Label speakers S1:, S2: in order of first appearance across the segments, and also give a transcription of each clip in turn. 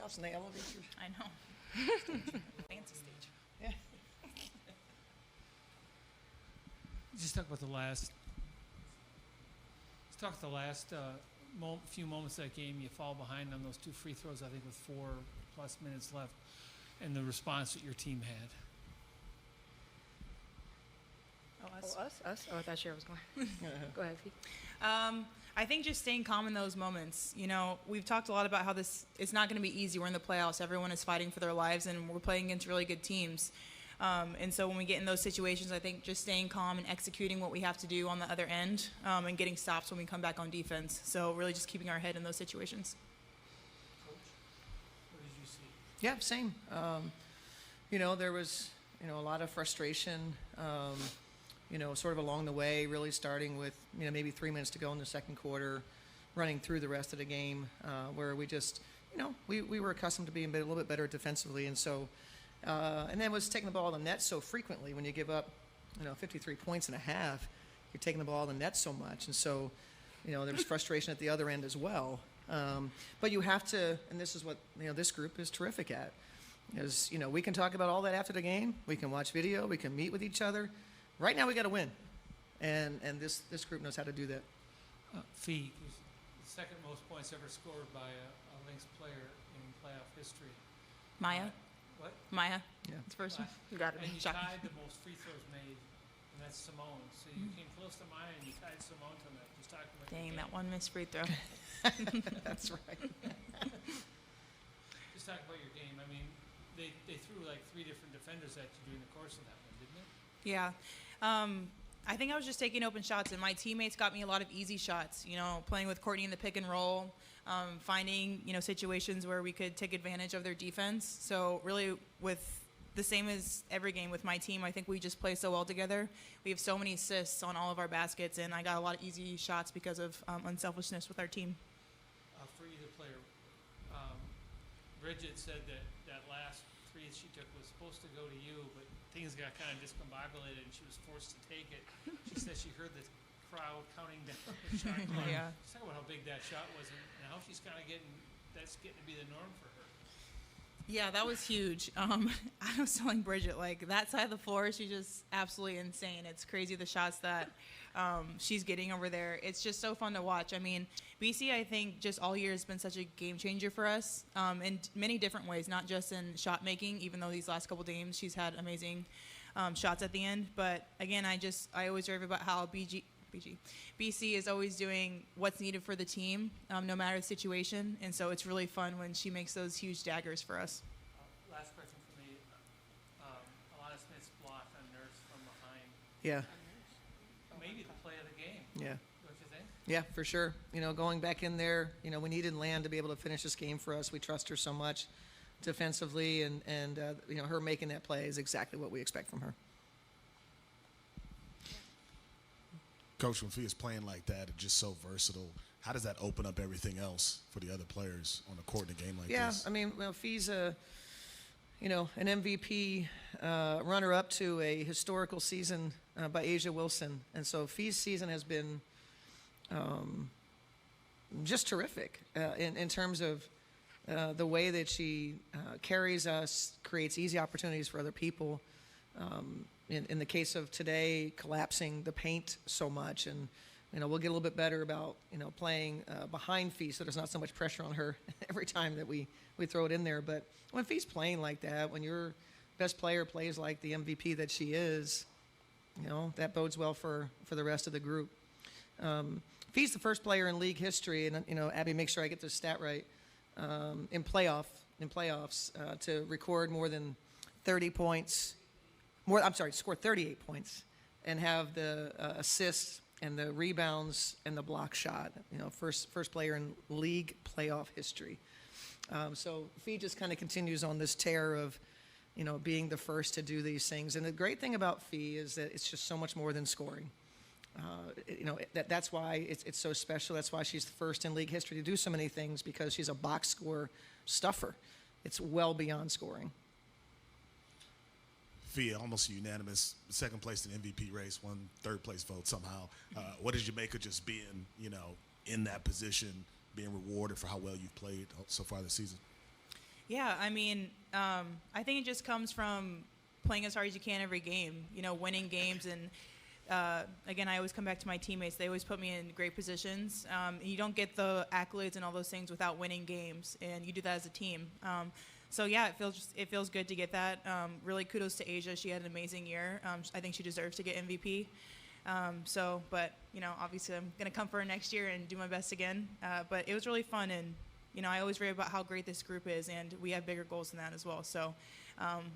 S1: playoffs and they elevate you.
S2: I know. Fancy stage.
S1: Yeah.
S3: Just talk about the last. Let's talk the last few moments of that game. You fall behind on those 2 free throws, I think, with 4+ minutes left, and the response that your team had.
S2: Oh, us?
S4: Us? Oh, I thought Cheryl was going. Go ahead, Fee.
S2: I think just staying calm in those moments. You know, we've talked a lot about how it's not going to be easy. We're in the playoffs. Everyone is fighting for their lives, and we're playing against really good teams. And so when we get in those situations, I think just staying calm and executing what we have to do on the other end, and getting stops when we come back on defense. So really just keeping our head in those situations.
S3: Coach, what did you see?
S1: Yeah, same. There was, a lot of frustration, sort of along the way, really starting with, maybe 3 minutes to go in the second quarter, running through the rest of the game, where we just, we were accustomed to being a little bit better defensively. And so, and then was taking the ball in the net so frequently. When you give up, 53 points and a half, you're taking the ball in the net so much. And so, there was frustration at the other end as well. But you have to, and this is what, this group is terrific at, is, we can talk about all that after the game. We can watch video. We can meet with each other. Right now we got to win. And this group knows how to do that.
S3: Fee, the second most points ever scored by a Lynx player in playoff history.
S2: Maya?
S3: What?
S2: Maya?
S1: Yeah.
S2: It's the first one.
S4: You got it.
S3: And you
S2: Shot.
S3: tied the most free throws made, and that's Simone. So you came close to Maya, and you tied Simone to that. Just talking about
S2: Dang,
S3: your
S2: that
S3: game.
S2: one missed free throw.
S1: That's right.
S3: Just talk about your game. I mean, they threw like 3 different defenders at you during the course of that one, didn't they?
S2: Yeah. I think I was just taking open shots, and my teammates got me a lot of easy shots, playing with Courtney in the pick and roll, finding, situations where we could take advantage of their defense. So really with the same as every game with my team, I think we just play so well together. We have so many assists on all of our baskets, and I got a lot of easy shots because of unselfishness with our team.
S3: For either player, Bridget said that last 3 she took was supposed to go to you, but things got kind of discombobulated and she was forced to take it. She said she heard the crowd counting down the shot clock.
S2: Yeah.
S3: She's talking about how big that shot was and how she's kind of that's getting to be the norm for her.
S2: Yeah, that was huge. I was telling Bridget, like, that side of the floor, she's just absolutely insane. It's crazy the shots that she's getting over there. It's just so fun to watch. I mean, BC, I think, just all year has been such a game changer for us in many different ways, not just in shot making, even though these last couple games she's had amazing shots at the end. But, again, I always rave about how BC is always doing what's needed for the team, no matter the situation. And so it's really fun when she makes those huge daggers for us.
S3: Last question for me. Alana Smith's block on Nurse from behind.
S1: Yeah.
S3: Maybe the play of the game.
S1: Yeah.
S3: Don't you think?
S1: Yeah, for sure. Going back in there, we needed Land to be able to finish this game for us. We trust her so much defensively, and her making that play is exactly what we expect from her.
S5: Coach, when Fee is playing like that and just so versatile, how does that open up everything else for the other players on the court in a game like this?
S1: Yeah, I mean, Fee's an MVP runner-up to a historical season by Asia Wilson. And so Fee's season has been just terrific in terms of the way that she carries us, creates easy opportunities for other people. In the case of today, collapsing the paint so much, and we'll get a little bit better about playing behind Fee, so there's not so much pressure on her every time that we throw it in there. But when Fee's playing like that, when your best player plays like the MVP that she is, that bodes well for the rest of the group. Fee's the first player in league history, and Abby, make sure I get this stat right, in playoffs to record more than 30 points. Score 38 points and have the assists and the rebounds and the block shot. First player in league playoff history. So Fee just kind of continues on this tear of, being the first to do these things. And the great thing about Fee is that it's just so much more than scoring. That's why it's so special. That's why she's the first in league history to do so many things, because she's a box score stuffer. It's well beyond scoring.
S5: Fee, almost unanimous, second place in MVP race, won third place vote somehow. What did you make of just being, in that position, being rewarded for how well you've played so far this season?
S2: Yeah, I mean, I think it just comes from playing as hard as you can every game, winning games. And again, I always come back to my teammates. They always put me in great positions. You don't get the accolades and all those things without winning games, and you do that as a team. So yeah, it feels good to get that. Really kudos to Asia. She had an amazing year. I think she deserves to get MVP. But obviously I'm going to come for her next year and do my best again. But it was really fun, and I always rave about how great this group is, and we have bigger goals than that as well. So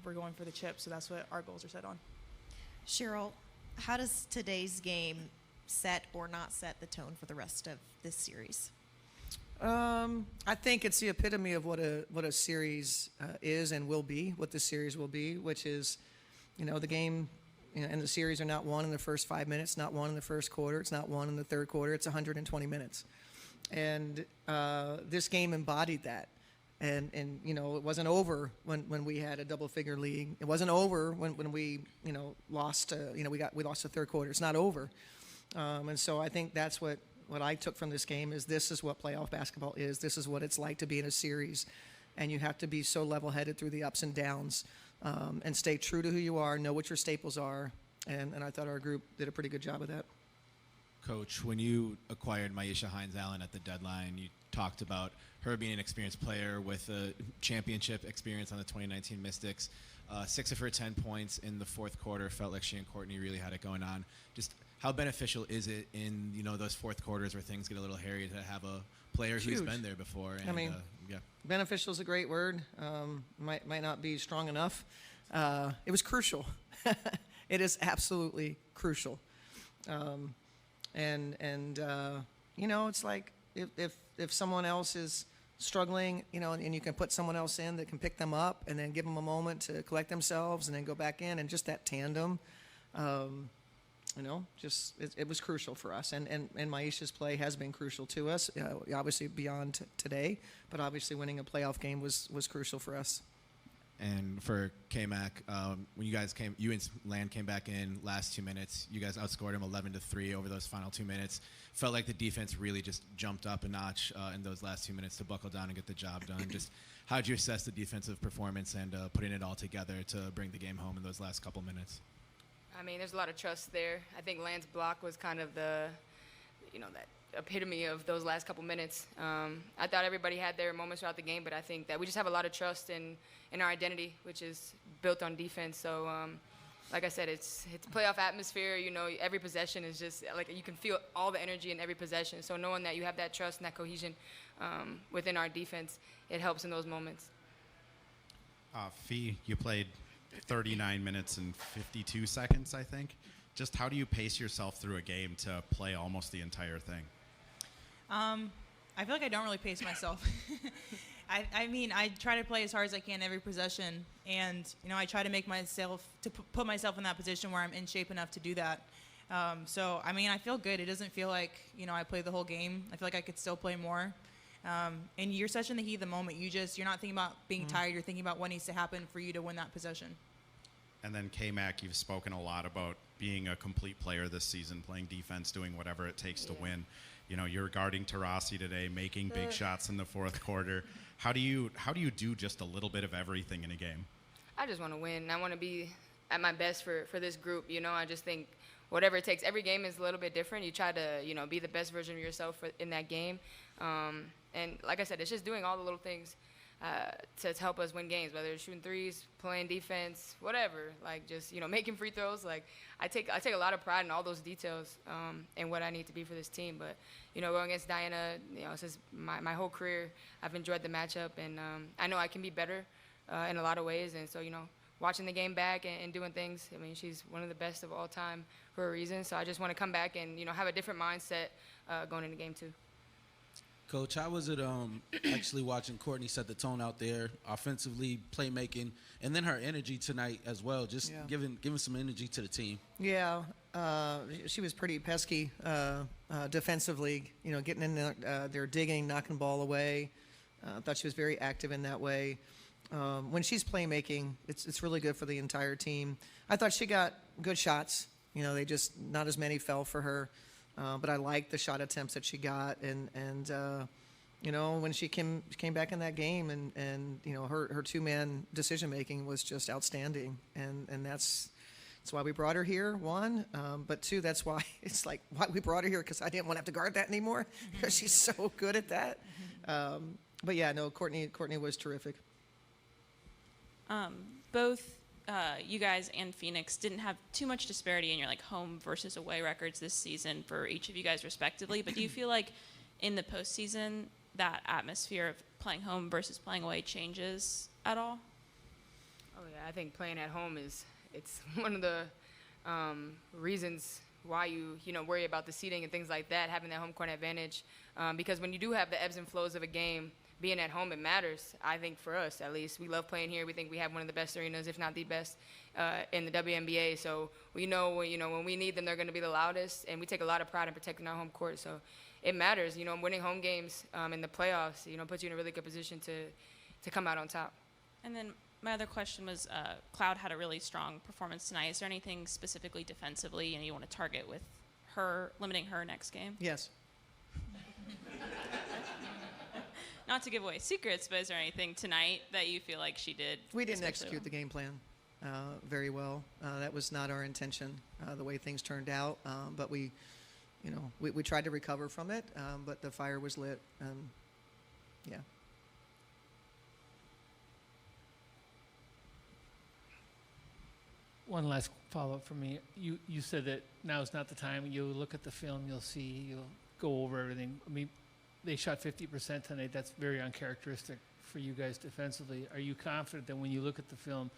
S2: we're going for the chip, so that's what our goals are set on.
S6: Cheryl, how does today's game set or not set the tone for the rest of this series?
S1: I think it's the epitome of what a series is and will be, what the series will be, which is, the game and the series are not won in the first 5 minutes, not won in the first quarter, it's not won in the third quarter, it's 120 minutes. And this game embodied that. And it wasn't over when we had a double-figure lead. It wasn't over when we, lost, we lost the third quarter. It's not over. And so I think that's what I took from this game is this is what playoff basketball is. This is what it's like to be in a series. And you have to be so level-headed through the ups and downs and stay true to who you are, know what your staples are. And I thought our group did a pretty good job of that.
S7: Coach, when you acquired Myisha Hines-Allen at the deadline, you talked about her being an experienced player with a championship experience on the 2019 Mystics. 6 of her 10 points in the fourth quarter felt like she and Courtney really had it going on. Just how beneficial is it in those fourth quarters where things get a little hairy to have a player who's been there before? And,
S1: beneficial is a great word. Might not be strong enough. It was crucial. It is absolutely crucial. It's like if someone else is struggling, and you can put someone else in that can pick them up and then give them a moment to collect themselves and then go back in, and just that tandem, it was crucial for us. And Myisha's play has been crucial to us, obviously beyond today, but obviously winning a playoff game was crucial for us.
S7: And for K-Mac, when you and Land came back in last 2 minutes, you guys outscored him 11-3 over those final 2 minutes. Felt like the defense really just jumped up a notch in those last 2 minutes to buckle down and get the job done. Just how did you assess the defensive performance and putting it all together to bring the game home in those last couple minutes?
S4: I mean, there's a lot of trust there. I think Land's block was kind of the, that epitome of those last couple minutes. I thought everybody had their moments throughout the game, but I think that we just have a lot of trust in our identity, which is built on defense. So, like I said, it's playoff atmosphere. Every possession is just like you can feel all the energy in every possession. So knowing that you have that trust and that cohesion within our defense, it helps in those moments.
S8: Fee, you played 39 minutes and 52 seconds, I think. Just how do you pace yourself through a game to play almost the entire thing?
S2: I feel like I don't really pace myself. I try to play as hard as I can every possession, and I try to make myself put myself in that position where I'm in shape enough to do that. I feel good. It doesn't feel like I played the whole game. I feel like I could still play more. And you're such in the heat of the moment. You're not thinking about being tired. You're thinking about what needs to happen for you to win that possession.
S8: And then K-Mac, you've spoken a lot about being a complete player this season, playing defense, doing whatever it takes to win. You're guarding Taurasi today, making big shots in the fourth quarter. How do you do just a little bit of everything in a game?
S4: I just want to win. I want to be at my best for this group. I just think whatever it takes. Every game is a little bit different. You try to be the best version of yourself in that game. And like I said, it's just doing all the little things to help us win games, whether it's shooting threes, playing defense, whatever. Like just making free throws. Like I take a lot of pride in all those details and what I need to be for this team. But going against Diana, since my whole career, I've enjoyed the matchup, and I know I can be better in a lot of ways. And so watching the game back and doing things. I mean, she's one of the best of all time for a reason. So I just want to come back and have a different mindset going into game 2.
S9: Coach, how was it actually watching Courtney set the tone out there, offensively, playmaking, and then her energy tonight as well, just giving some energy to the team?
S1: Yeah, she was pretty pesky defensively, getting in there, digging, knocking the ball away. I thought she was very active in that way. When she's playmaking, it's really good for the entire team. I thought she got good shots. They just, not as many fell for her. But I liked the shot attempts that she got, and you know, when she came back in that game, and you know, her two-man decision making was just outstanding, and that's why we brought her here. One, but two, that's why it's like why we brought her here, because I didn't want to have to guard that anymore, because she's so good at that. But yeah, no, Courtney was terrific.
S10: Both you guys and Phoenix didn't have too much disparity in your like home versus away records this season for each of you guys respectively. But do you feel like in the postseason that atmosphere of playing home versus playing away changes at all?
S4: Oh yeah, I think playing at home it's one of the reasons why you worry about the seating and things like that, having that home court advantage, because when you do have the ebbs and flows of a game, being at home, it matters. I think for us, at least, we love playing here. We think we have one of the best arenas, if not the best, in the WNBA. So we know, when we need them, they're going to be the loudest, and we take a lot of pride in protecting our home court. So it matters. Winning home games in the playoffs, puts you in a really good position to come out on top.
S10: And then my other question was, Cloud had a really strong performance tonight. Is there anything specifically defensively you want to target with her, limiting her next game?
S1: Yes.
S10: Not to give away secrets, but is there anything tonight that you feel like she did?
S1: We didn't
S10: especially
S1: execute
S10: well?
S1: the game plan very well. That was not our intention, the way things turned out. But we tried to recover from it, but the fire was lit. Yeah.
S3: One last follow-up from me. You said that now is not the time. You'll look at the film, you'll go over everything. I mean, they shot 50% tonight. That's very uncharacteristic for you guys defensively. Are you confident that when you look at the film,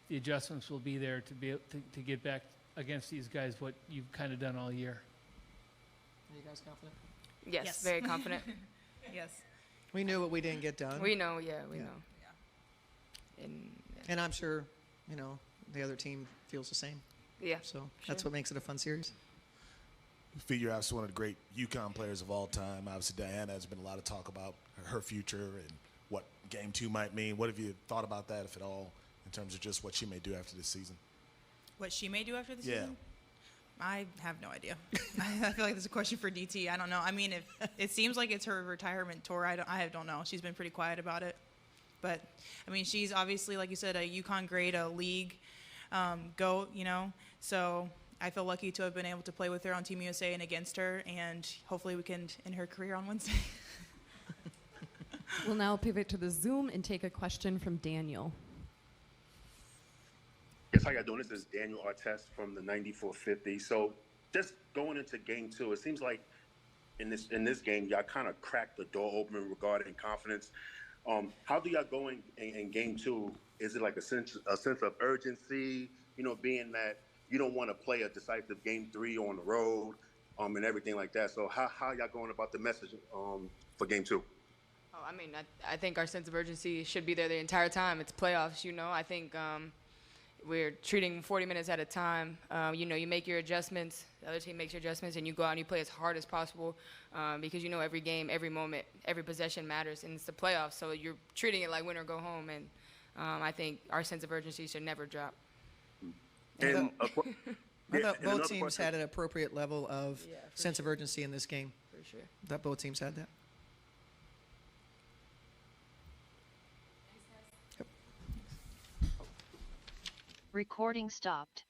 S3: the adjustments will be there to be able to get back against these guys, what you've kind of done all year?
S1: Are you guys confident?
S4: Yes, very confident.
S2: Yes.
S1: We knew what we didn't get done.
S4: We know, we know.
S2: Yeah.
S1: And I'm sure, the other team feels the same.
S4: Yeah.
S1: So that's what makes it a fun series.
S5: Figure out one of the great UConn players of all time. Obviously, Diana has been a lot of talk about her future and what Game 2 might mean. What have you thought about that, if at all, in terms of just what she may do after this season?
S2: What she may do after the
S5: Yeah.
S2: season? I have no idea. I feel like this is a question for DT. I don't know. I mean, if it seems like it's her retirement tour, I don't know. She's been pretty quiet about it. But, I mean, she's obviously, like you said, a UConn grade, a league GOAT, So I feel lucky to have been able to play with her on Team USA and against her, and hopefully we can end her career on Wednesday.
S11: We'll now pivot to the Zoom and take a question from Daniel.
S12: Yes, how y'all doing? This is Daniel Artest from the 9450. So just going into Game 2, it seems like in this game, y'all kind of cracked the door open regarding confidence. How do y'all go in Game 2? Is it like a sense of urgency, being that you don't want to play a decisive Game 3 on the road, and everything like that? So how y'all going about the message for Game 2?
S4: Oh, I mean, I think our sense of urgency should be there the entire time. It's playoffs, I think we're treating 40 minutes at a time. You make your adjustments, the other team makes your adjustments, and you go out and you play as hard as possible because every game, every moment, every possession matters, and it's the playoffs, so you're treating it like win or go home, and I think our sense of urgency should never drop.
S1: I thought both teams had an appropriate level of sense of urgency in this game.
S4: For sure.
S1: That both teams had that.
S13: Recording stopped.